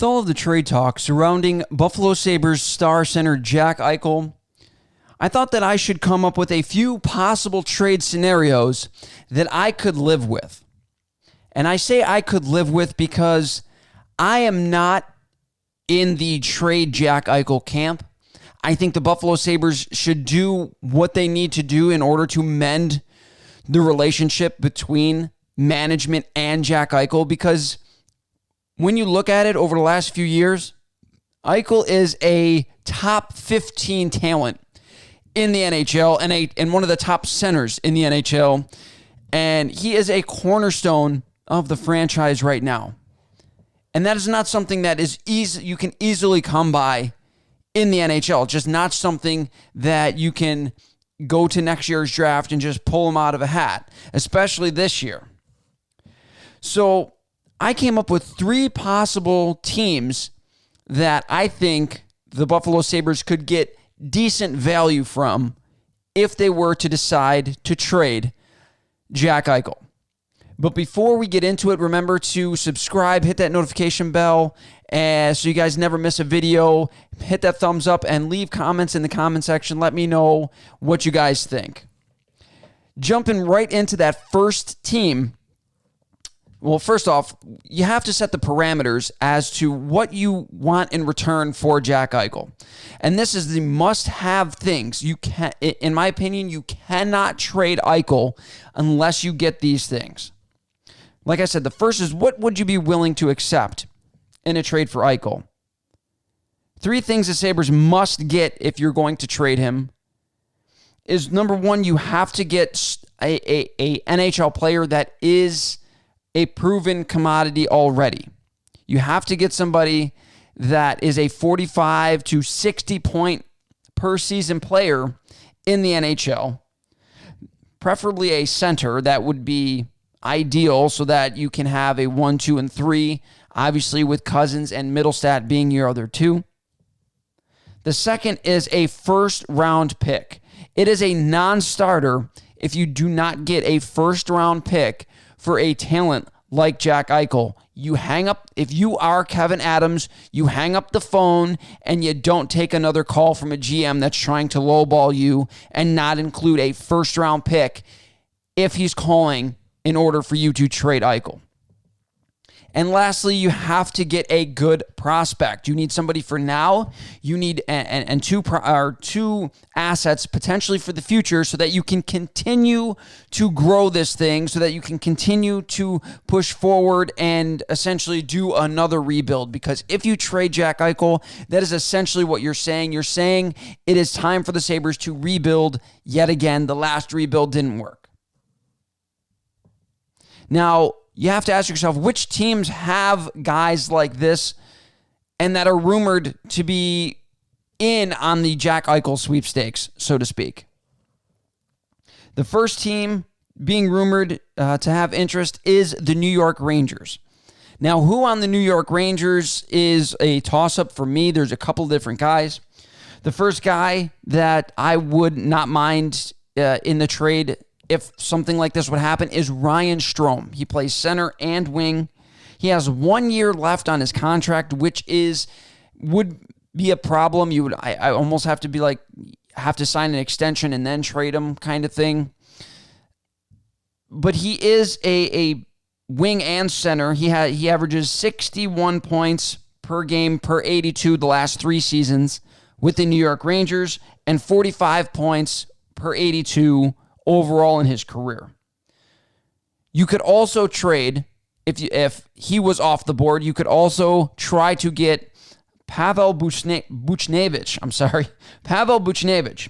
With all of the trade talk surrounding Buffalo Sabres star center Jack Eichel, I thought that I should come up with a few possible trade scenarios that I could live with. And I say I could live with because I am not in the trade Jack Eichel camp. I think the Buffalo Sabres should do what they need to do in order to mend the relationship between management and Jack Eichel, because when you look at it over the last few years, Eichel is a top 15 talent in the NHL and one of the top centers in the NHL. And he is a cornerstone of the franchise right now. And that is not something that is you can easily come by in the NHL. Just not something that you can go to next year's draft and just pull him out of a hat, especially this year. So I came up with 3 possible teams that I think the Buffalo Sabres could get decent value from if they were to decide to trade Jack Eichel. But before we get into it, remember to subscribe, hit that notification bell, so you guys never miss a video. Hit that thumbs up and leave comments in the comment section. Let me know what you guys think. Jumping right into that first team. Well, first off, you have to set the parameters as to what you want in return for Jack Eichel. And this is the must-have things. In my opinion, you cannot trade Eichel unless you get these things. Like I said, the first is, what would you be willing to accept in a trade for Eichel? 3 things the Sabres must get if you're going to trade him is, number 1, you have to get a NHL player that is a proven commodity already. You have to get somebody that is a 45 to 60 point per season player in the NHL, preferably a center. That would be ideal so that you can have a 1, 2, and 3, obviously with Cousins and Middlestat being your other 2. The second is a first-round pick. It is a non-starter if you do not get a first-round pick for a talent like Jack Eichel. You hang up, if you are Kevin Adams, you hang up the phone and you don't take another call from a GM that's trying to lowball you and not include a first-round pick if he's calling in order for you to trade Eichel. And lastly, you have to get a good prospect. You need somebody for now. You need two assets potentially for the future so that you can continue to grow this thing, so that you can continue to push forward and essentially do another rebuild. Because if you trade Jack Eichel, that is essentially what you're saying. You're saying it is time for the Sabres to rebuild yet again. The last rebuild didn't work. Now, you have to ask yourself, which teams have guys like this and that are rumored to be in on the Jack Eichel sweepstakes, so to speak? The first team being rumored to have interest is the New York Rangers. Now, who on the New York Rangers is a toss-up for me? There's a couple different guys. The first guy that I would not mind in the trade, if something like this would happen, is Ryan Strome. He plays center and wing. He has 1 year left on his contract, which would be a problem. I almost have to sign an extension and then trade him, kind of thing. But he is a wing and center. He averages 61 points per game per 82 the last 3 seasons with the New York Rangers, and 45 points per 82 overall in his career. You could also trade, if he was off the board, you could also try to get Pavel Buchnevich. Pavel Buchnevich.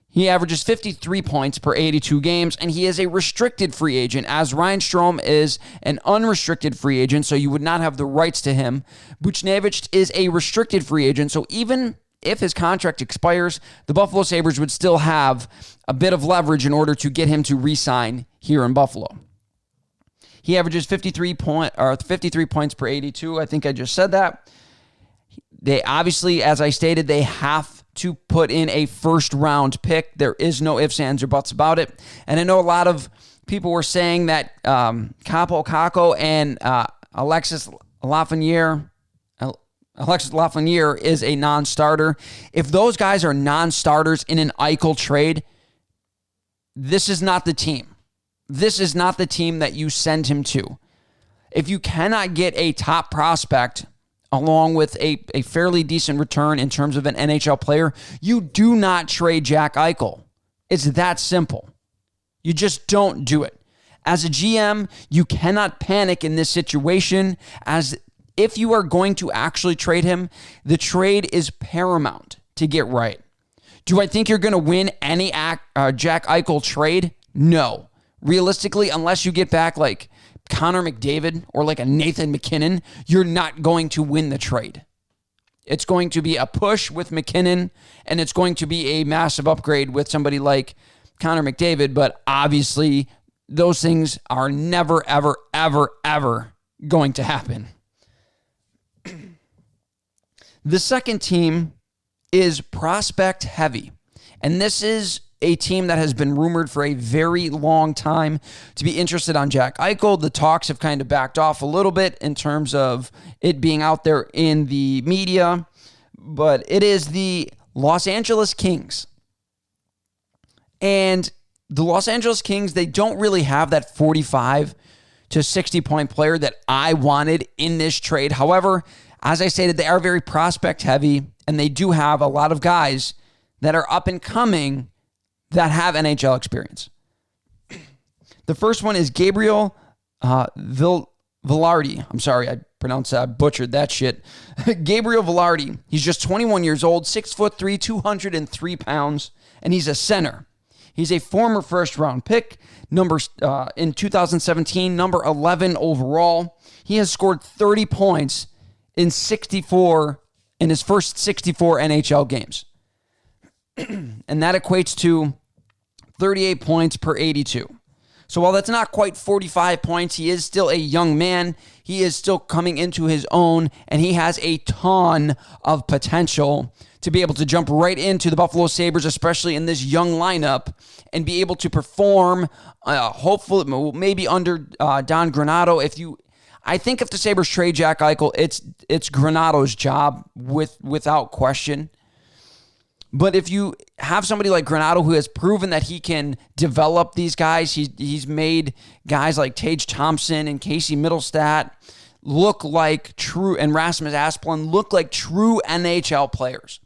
He averages 53 points per 82 games, and he is a restricted free agent, as Ryan Strome is an unrestricted free agent, so you would not have the rights to him. Buchnevich is a restricted free agent, so even if his contract expires, the Buffalo Sabres would still have a bit of leverage in order to get him to re-sign here in Buffalo. He averages 53 points per 82. I think I just said that. They obviously, as I stated, they have to put in a first-round pick. There is no ifs, ands, or buts about it. And I know a lot of people were saying that Capo Caco and Alexis Lafreniere, Alexis Lafreniere is a non-starter. If those guys are non-starters in an Eichel trade, this is not the team. This is not the team that you send him to. If you cannot get a top prospect along with a fairly decent return in terms of an NHL player, you do not trade Jack Eichel. It's that simple. You just don't do it. As a GM, you cannot panic in this situation, as if you are going to actually trade him, the trade is paramount to get right. Do I think you're going to win any Jack Eichel trade? No. Realistically, unless you get back like Connor McDavid or like a Nathan McKinnon, you're not going to win the trade. It's going to be a push with McKinnon, and it's going to be a massive upgrade with somebody like Connor McDavid, but obviously those things are never, ever, ever, ever going to happen. The second team is prospect heavy, and this is a team that has been rumored for a very long time to be interested on Jack Eichel. The talks have kind of backed off a little bit in terms of it being out there in the media, but it is the Los Angeles Kings. And the Los Angeles Kings, they don't really have that 45 to 60 point player that I wanted in this trade. However, as I stated, they are very prospect heavy, and they do have a lot of guys that are up and coming that have NHL experience. The first one is Gabriel Vilardi. I'm sorry, I butchered that shit. Gabriel Vilardi. He's just 21 years old, 6'3", 203 pounds, and he's a center. He's a former first-round pick, in 2017, number 11 overall. He has scored 30 points in his first 64 NHL games. And that equates to 38 points per 82. So while that's not quite 45 points, he is still a young man. He is still coming into his own, and he has a ton of potential to be able to jump right into the Buffalo Sabres, especially in this young lineup, and be able to perform, hopefully, maybe under Don Granato. I think if the Sabres trade Jack Eichel, it's Granato's job without question. But if you have somebody like Granato who has proven that he can develop these guys, he's made guys like Tage Thompson and Casey Middlestat look like true, and Rasmus Asplund look like true NHL players.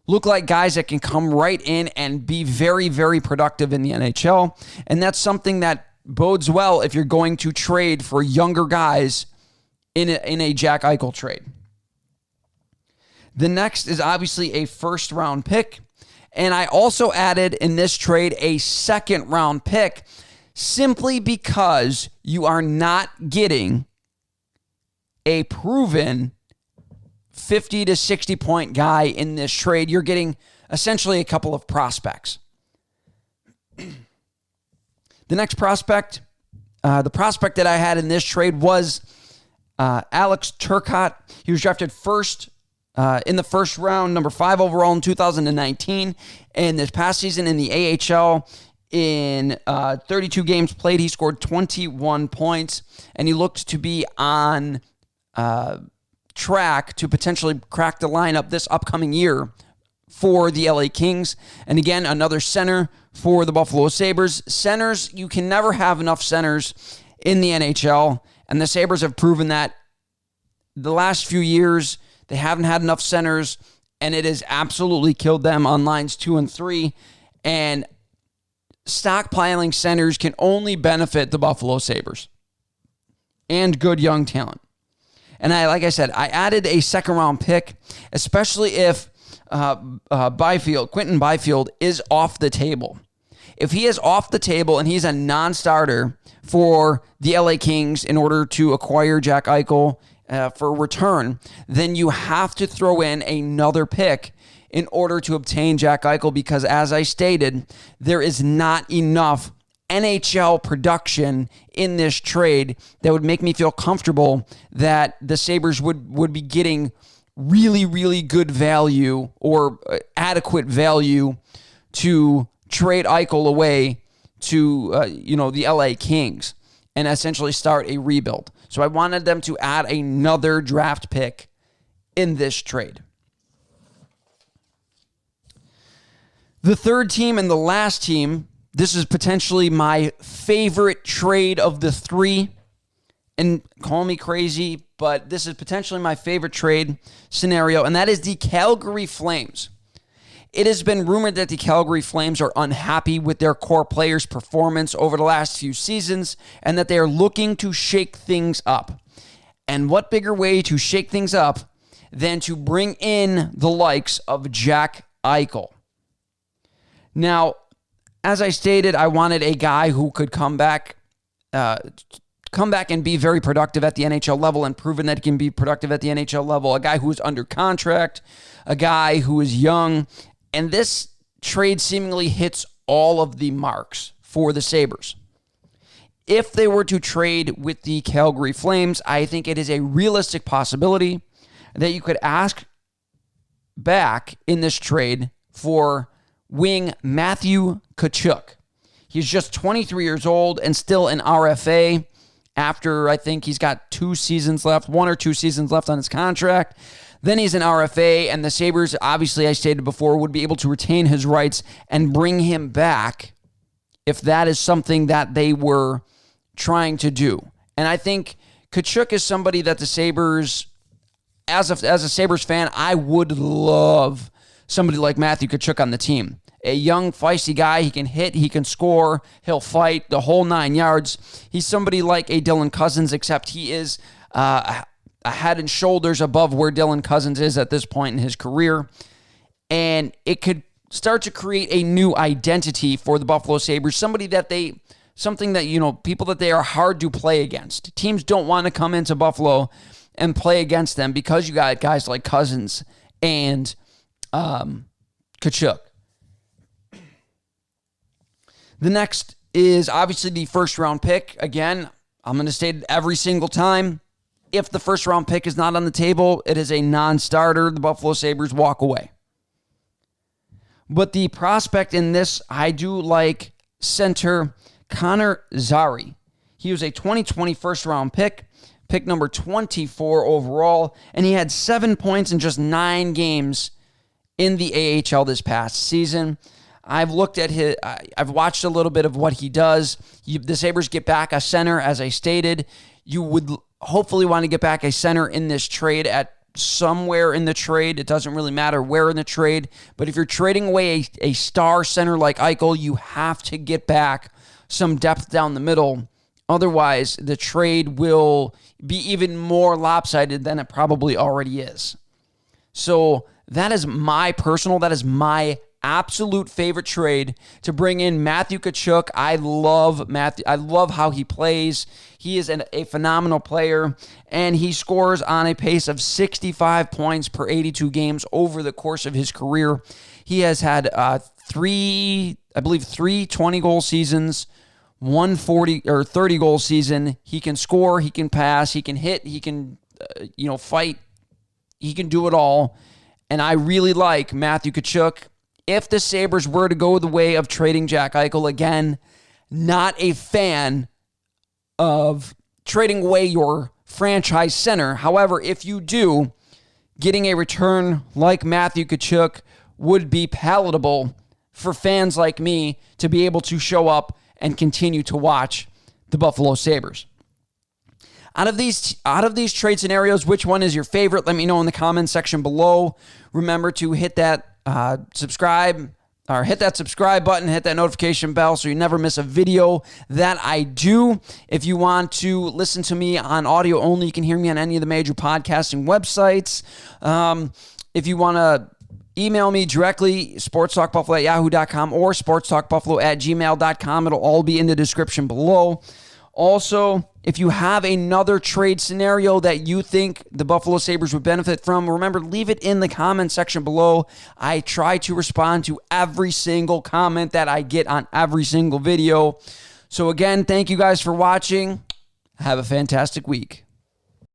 Look like guys that can come right in and be very, very productive in the NHL. And that's something that bodes well if you're going to trade for younger guys in a Jack Eichel trade. The next is obviously a first-round pick. And I also added in this trade a second-round pick simply because you are not getting a proven 50 to 60 point guy in this trade. You're getting essentially a couple of prospects. The next prospect, the prospect that I had in this trade was Alex Turcotte. He was drafted first in the first round, number 5 overall in 2019. And this past season in the AHL, in 32 games played, he scored 21 points, and he looked to be on track to potentially crack the lineup this upcoming year for the LA Kings. And again, another center for the Buffalo Sabres. Centers, you can never have enough centers in the NHL, and the Sabres have proven that the last few years. They haven't had enough centers, and it has absolutely killed them on lines 2 and 3. And stockpiling centers can only benefit the Buffalo Sabres and good young talent. And like I said, I added a second-round pick, especially if Quentin Byfield is off the table. If he is off the table and he's a non-starter for the LA Kings in order to acquire Jack Eichel for return, then you have to throw in another pick in order to obtain Jack Eichel, because as I stated, there is not enough NHL production in this trade that would make me feel comfortable that the Sabres would be getting really, really good value or adequate value to trade Eichel away to the LA Kings and essentially start a rebuild. So I wanted them to add another draft pick in this trade. The third team and the last team, this is potentially my favorite trade of the three. And call me crazy, but this is potentially my favorite trade scenario, and that is the Calgary Flames. It has been rumored that the Calgary Flames are unhappy with their core players' performance over the last few seasons and that they are looking to shake things up. And what bigger way to shake things up than to bring in the likes of Jack Eichel? Now, as I stated, I wanted a guy who could come back and be very productive at the NHL level and proven that he can be productive at the NHL level. A guy who is under contract, a guy who is young. And this trade seemingly hits all of the marks for the Sabres. If they were to trade with the Calgary Flames, I think it is a realistic possibility that you could ask back in this trade for wing Matthew Tkachuk. He's just 23 years old and still an RFA after I think he's got 2 seasons left, 1 or 2 seasons left on his contract. Then he's an RFA, and the Sabres, obviously, I stated before, would be able to retain his rights and bring him back if that is something that they were trying to do. And I think Tkachuk is somebody that the Sabres, as a Sabres fan, I would love somebody like Matthew Tkachuk on the team. A young, feisty guy. He can hit, he can score, he'll fight, the whole 9 yards. He's somebody like a Dylan Cousins, except he is a head and shoulders above where Dylan Cousins is at this point in his career. And it could start to create a new identity for the Buffalo Sabres, something that people that they are hard to play against. Teams don't want to come into Buffalo and play against them because you got guys like Cousins and Tkachuk. The next is obviously the first round pick. Again, I'm going to state it every single time. If the first round pick is not on the table, it is a non-starter. The Buffalo Sabres walk away. But the prospect in this, I do like center Connor Zary. He was a 2020 first round pick number 24 overall, and he had 7 points in just 9 games in the AHL this past season. I've watched a little bit of what he does. The Sabres get back a center, as I stated. You would hopefully want to get back a center in this trade at somewhere in the trade. It doesn't really matter where in the trade. But if you're trading away a star center like Eichel, you have to get back some depth down the middle. Otherwise, the trade will be even more lopsided than it probably already is. So that is my absolute favorite trade to bring in Matthew Tkachuk. I love Matthew. I love how he plays. He is a phenomenal player, and he scores on a pace of 65 points per 82 games over the course of his career. He has had three 20-goal seasons, 140 or 30-goal season. He can score, he can pass, he can hit, he can fight. He can do it all, and I really like Matthew Tkachuk. If the Sabres were to go the way of trading Jack Eichel, again, not a fan of trading away your franchise center. However, if you do, getting a return like Matthew Tkachuk would be palatable for fans like me to be able to show up and continue to watch the Buffalo Sabres. Out of these trade scenarios, which one is your favorite? Let me know in the comments section below. Remember to hit that subscribe button, hit that notification bell so you never miss a video that I do. If you want to listen to me on audio only, you can hear me on any of the major podcasting websites. If you want to email me directly, sportstalkbuffalo@yahoo.com or sportstalkbuffalo@gmail.com. It'll all be in the description below. Also, if you have another trade scenario that you think the Buffalo Sabres would benefit from, remember, leave it in the comment section below. I try to respond to every single comment that I get on every single video. So again, thank you guys for watching. Have a fantastic week.